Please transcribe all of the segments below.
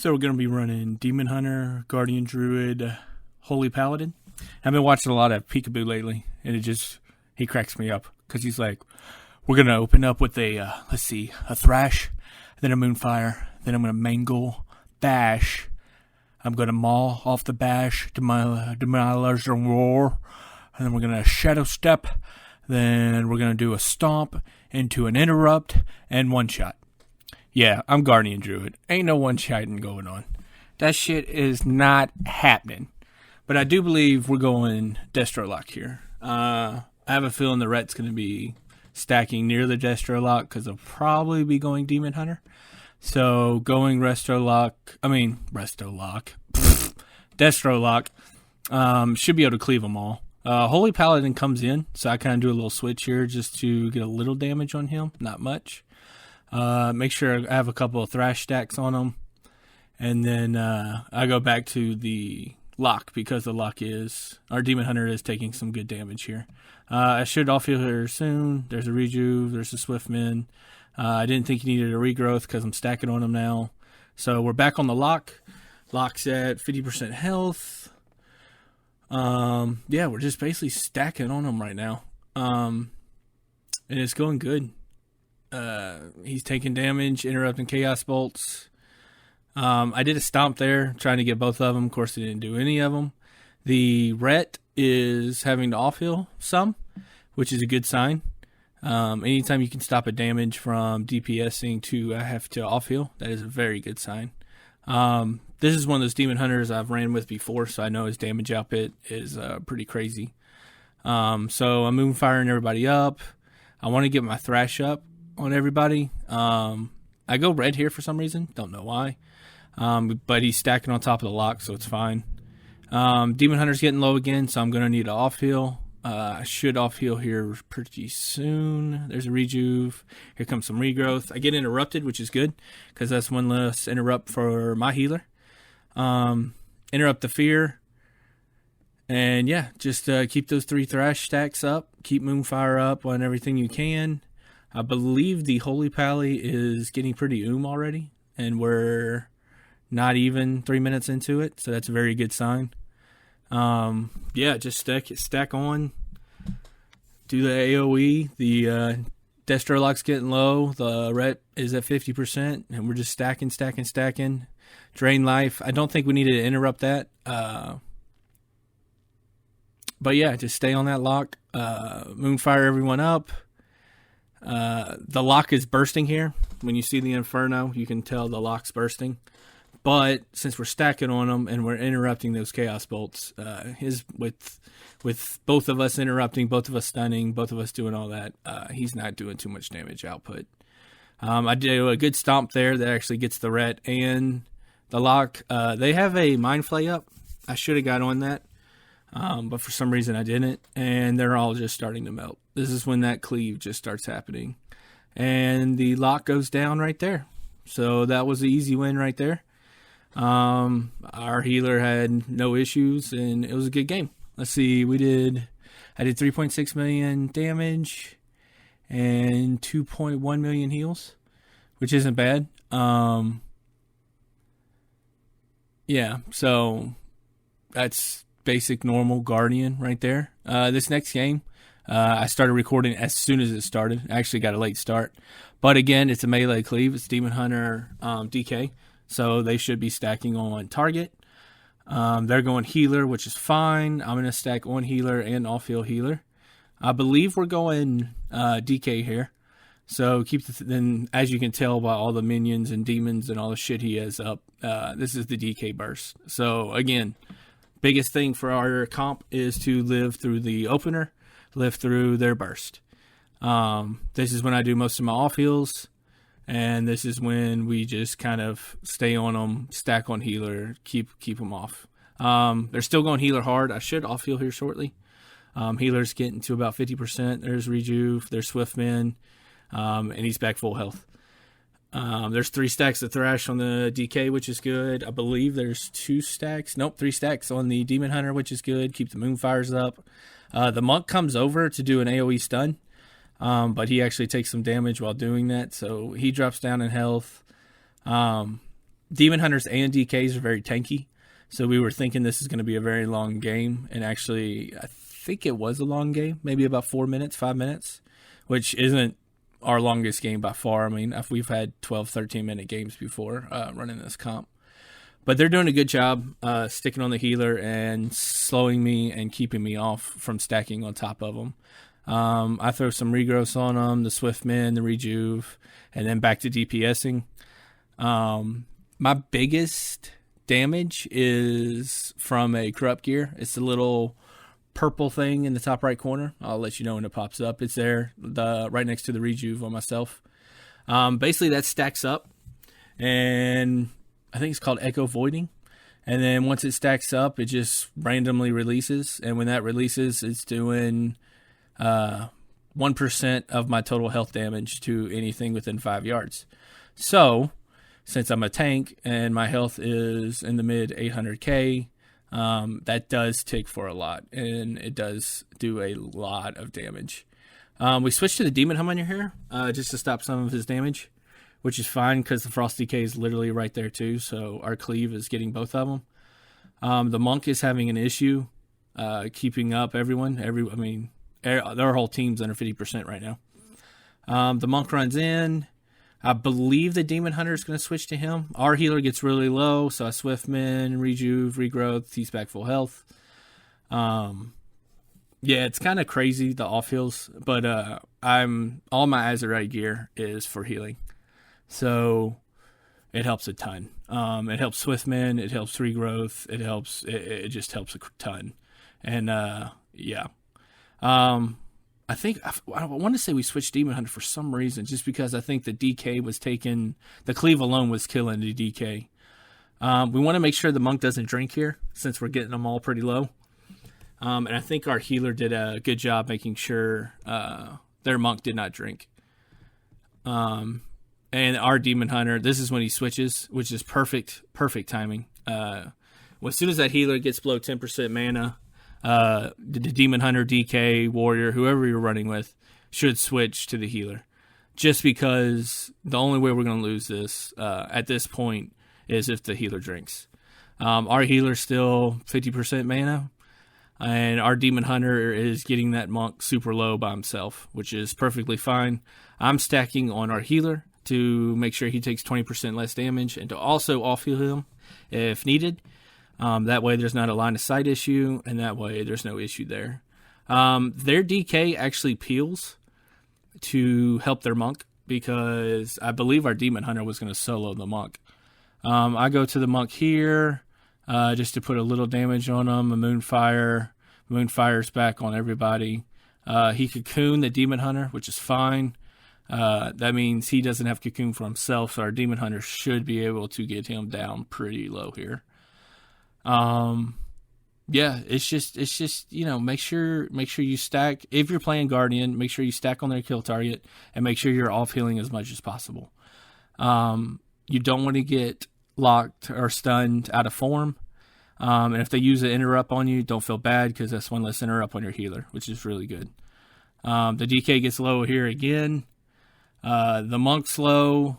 So we're going to be running Demon Hunter, Guardian Druid, Holy Paladin. I've been watching a lot of Peekaboo lately, and he cracks me up because he's like, we're going to open up with a Thrash, then a Moonfire, then I'm going to Mangle, Bash. I'm going to Maul off the Bash, Demolers and Roar, and then we're going to Shadow Step, then we're going to do a Stomp into an Interrupt, and one-shot. Yeah, I'm Guardian Druid. Ain't no one-shotting going on. That shit is not happening. But I do believe we're going Destro Lock here. I have a feeling the Ret's going to be stacking near the Destro Lock because they'll probably be going Demon Hunter. So going Destro Lock should be able to cleave them all. Holy Paladin comes in, so I kind of do a little switch here just to get a little damage on him, not much. Make sure I have a couple of Thrash stacks on him, and then I go back to the Lock because the Lock our Demon Hunter is taking some good damage here. I should off-heal here soon. There's a Rejuve, there's a Swiftman. I didn't think he needed a regrowth because I'm stacking on him now. So we're back on the Lock. Lock's at 50% health. Yeah, we're just basically stacking on him right now. And it's going good. He's taking damage, interrupting Chaos Bolts. I did a Stomp there, trying to get both of them. Of course, I didn't do any of them. The Ret is having to off-heal some, which is a good sign. Anytime you can stop a damage from DPSing to have to off-heal, that is a very good sign. This is one of those Demon Hunters I've ran with before, so I know his damage output is pretty crazy. So I'm Moonfiring everybody up. I want to get my Thrash up on everybody. I go red here for some reason. Don't know why. But he's stacking on top of the Lock, so it's fine. Demon Hunter's getting low again, so I'm going to need an off-heal. I should off-heal here pretty soon. There's a Rejuve. Here comes some Regrowth. I get interrupted, which is good, because that's one less interrupt for my healer. Interrupt the Fear. And yeah, just keep those 3 Thrash stacks up. Keep Moonfire up on everything you can. I believe the Holy Pally is getting pretty already, and we're not even 3 minutes into it, so that's a very good sign. Yeah, just stack on, do the AoE. The Destro Lock's getting low, the Ret is at 50%, and we're just stacking. Drain life. I don't think we need to interrupt that. But yeah, just stay on that Lock. Moonfire everyone up. The Lock is bursting here. When you see the Inferno, you can tell the Lock's bursting. But since we're stacking on them and we're interrupting those Chaos Bolts, with both of us interrupting, both of us stunning, both of us doing all that, he's not doing too much damage output. I did a good Stomp there that actually gets the Ret and the Lock. They have a Mind Flay up. I should have got on that, but for some reason I didn't, and they're all just starting to melt. This is when that cleave just starts happening. And the Lock goes down right there. So that was an easy win right there. Our healer had no issues, and it was a good game. Let's see, I did 3.6 million damage and 2.1 million heals, which isn't bad. Yeah, so that's basic normal Guardian right there. This next game, I started recording as soon as it started. I actually got a late start. But again, it's a melee cleave. It's Demon Hunter DK. So they should be stacking on target. They're going healer, which is fine. I'm going to stack on healer and off-heal healer. I believe we're going DK here. So then, as you can tell by all the minions and demons and all the shit he has up, this is the DK burst. So again, biggest thing for our comp is to live through the opener, live through their burst. This is when I do most of my off-heals. And this is when we just kind of stay on them, stack on healer, keep them off. They're still going healer hard. I should off-heal here shortly. Healer's getting to about 50%. There's Rejuve, there's Swiftman, and he's back full health. There's 3 stacks of Thrash on the DK, which is good. I believe there's 3 stacks on the Demon Hunter, which is good. Keep the Moonfires up. The Monk comes over to do an AoE stun. But he actually takes some damage while doing that, so he drops down in health. Demon Hunters and DKs are very tanky. So we were thinking this is going to be a very long game. And actually, I think it was a long game. Maybe about 4 minutes, 5 minutes. Which isn't our longest game by far. I mean, we've had 12, 13-minute games before running this comp. But they're doing a good job sticking on the healer and slowing me and keeping me off from stacking on top of them. I throw some regrowths on them, the Swift Min, the Rejuve, and then back to DPSing. My biggest damage is from a Corrupt Gear. It's a little purple thing in the top right corner. I'll let you know when it pops up. It's there, right next to the Rejuve on myself. Basically, that stacks up, and I think it's called Echo Voiding. And then once it stacks up, it just randomly releases. And when that releases, it's doing 1% of my total health damage to anything within 5 yards. So, since I'm a tank and my health is in the mid 800k, that does tick for a lot. And it does do a lot of damage. We switched to the Demon Hunter here just to stop some of his damage, which is fine because the Frost DK is literally right there too. So our cleave is getting both of them. The Monk is having an issue keeping up everyone. Their whole team's under 50% right now. The Monk runs in. I believe the Demon Hunter is going to switch to him. Our healer gets really low, so I Swift Min, Rejuve, Regrowth, he's back full health. Yeah, it's kind of crazy, the off heals, but all my Azerite gear is for healing. So it helps a ton. It helps Swift Min, it helps Regrowth, it just helps a ton. And yeah. I think I want to say we switched Demon Hunter for some reason, just because I think the DK was taken, the cleave alone was killing the DK. We want to make sure the Monk doesn't drink here, since we're getting them all pretty low. And I think our healer did a good job making sure their Monk did not drink. And our Demon Hunter, this is when he switches, which is perfect timing. As soon as that healer gets below 10% mana, the Demon Hunter, DK, Warrior, whoever you're running with, should switch to the healer. Just because the only way we're going to lose this at this point is if the healer drinks. Our healer's still 50% mana, and our Demon Hunter is getting that Monk super low by himself, which is perfectly fine. I'm stacking on our healer to make sure he takes 20% less damage and to also off-heal him if needed. That way there's not a line of sight issue, and that way there's no issue there. Their DK actually peels to help their Monk, because I believe our Demon Hunter was going to solo the Monk. I go to the Monk here just to put a little damage on him. A Moonfire. Moonfire's back on everybody. He cocooned the Demon Hunter, which is fine. That means he doesn't have cocoon for himself, so our Demon Hunter should be able to get him down pretty low here. Yeah, it's just, make sure you stack. If you're playing Guardian, make sure you stack on their kill target and make sure you're off healing as much as possible. You don't want to get locked or stunned out of form. And if they use an interrupt on you, don't feel bad, because that's one less interrupt on your healer, which is really good. The DK gets low here again. The Monk's low.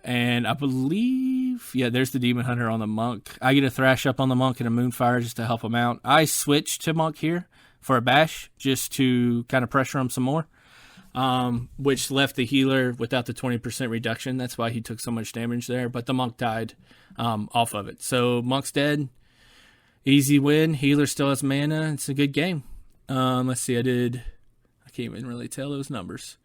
And I believe, there's the Demon Hunter on the Monk. I get a Thrash up on the Monk and a Moonfire just to help him out. I switch to Monk here for a bash just to kind of pressure him some more, which left the healer without the 20% reduction. That's why he took so much damage there. But the Monk died off of it. So Monk's dead. Easy win. Healer still has mana. It's a good game. Let's see. I can't even really tell those numbers.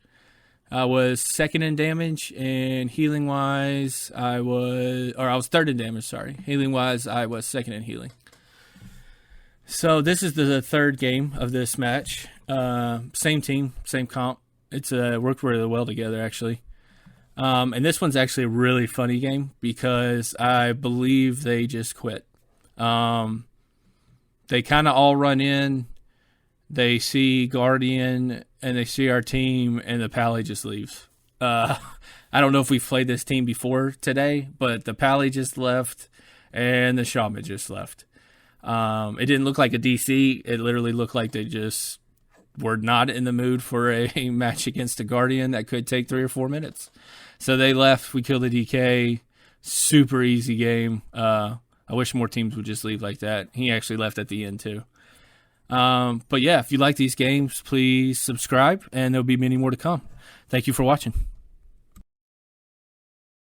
I was second in damage, and healing wise, I was third in damage, sorry. Healing wise, I was second in healing. So this is the third game of this match. Same team, same comp. It's worked really well together, actually. And this one's actually a really funny game, because I believe they just quit. They kind of all run in. They see Guardian, and they see our team, and the Pally just leaves. I don't know if we've played this team before today, but the Pally just left, and the Shaman just left. It didn't look like a DC. It literally looked like they just were not in the mood for a match against a Guardian that could take 3 or 4 minutes. So they left. We killed the DK. Super easy game. I wish more teams would just leave like that. He actually left at the end too. But yeah, if you like these games, please subscribe, and there'll be many more to come. Thank you for watching.